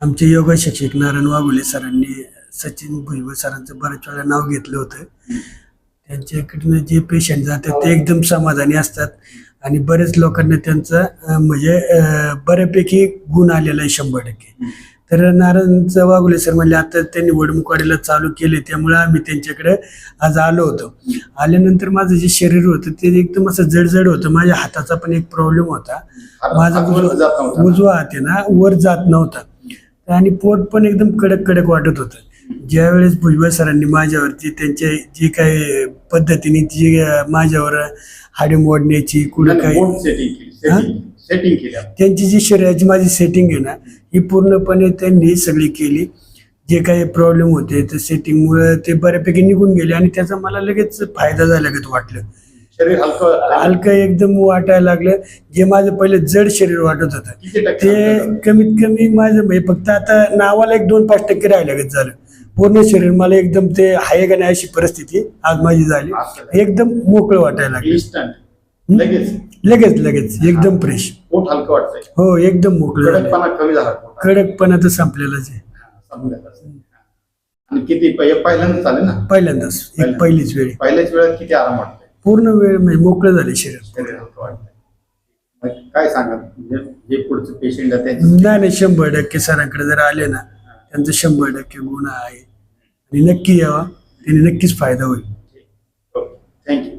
आमचे योगा शिक्षक नारायण वाघोले सरांनी सचिन भुजबळ सरांचं बऱ्याच वेळा नाव घेतलं होतं. त्यांच्याकडनं जे पेशंट जातात ते एकदम समाधानी असतात आणि बरेच लोकांना त्यांचा म्हणजे बऱ्यापैकी गुण आलेला आहे 100%. तर नारायणचं वाघोले सर म्हणले आता त्यांनी वडमुखवाडीला चालू केले, त्यामुळे आम्ही त्यांच्याकडे आज आलो होतो. आल्यानंतर माझं जे शरीर होतं ते एकदम असं जडजड होतं. माझ्या हाताचा पण एक प्रॉब्लेम होता. माझा उजवा हात आहे ना वर जात नव्हता आणि पोट पण एकदम कडक कडक वाटत होतं. ज्यावेळेस भुजबळ सरांनी माझ्यावरती त्यांच्या जी काही पद्धतीने जी माझ्यावर हाडी मोडण्याची कुठं काही त्यांची जी शरीराची माझी सेटिंग आहे ना ही पूर्णपणे त्यांनी सगळी केली. जे काही प्रॉब्लेम होते ते सेटिंगमुळे ते बऱ्यापैकी निघून गेले आणि त्याचा मला लगेच फायदा झाल्यागत वाटलं. शरीर हलकं एकदम वाटायला लागलं. जे माझं पहिले जड शरीर वाटत होतं ते कमीत कमी माझं म्हणजे फक्त आता नावाला 1-2-5% राहिल्यागत झालं. पूर्ण शरीर मला एकदम ते आहे का नाही अशी परिस्थिती आज माझी झाली. एकदम मोकळं वाटायला लागलं. लगेच एकदम फ्रेश. पोट हलकं वाटतंय. हो एकदम मोकळं. कडकपणा कमी झाला. कडकपणा तर संपलेलाच आहे. आणि किती पहिल्यांदाच आले ना? पहिल्यांदाच पहिलीच वेळ. पहिल्याच वेळात किती आराम वाटतोय? पूर्ण वेळ म्हणजे मोकळं झाले शरीर. शरीर हलकं वाटतंय. काय सांगा म्हणजे जे पुढचं पेशंट आहे नाही 100% सरांकडे जर आले ना त्यांचं 100% गुण आहे आणि नक्की यावा, त्याने नक्कीच फायदा होईल. थँक्यू.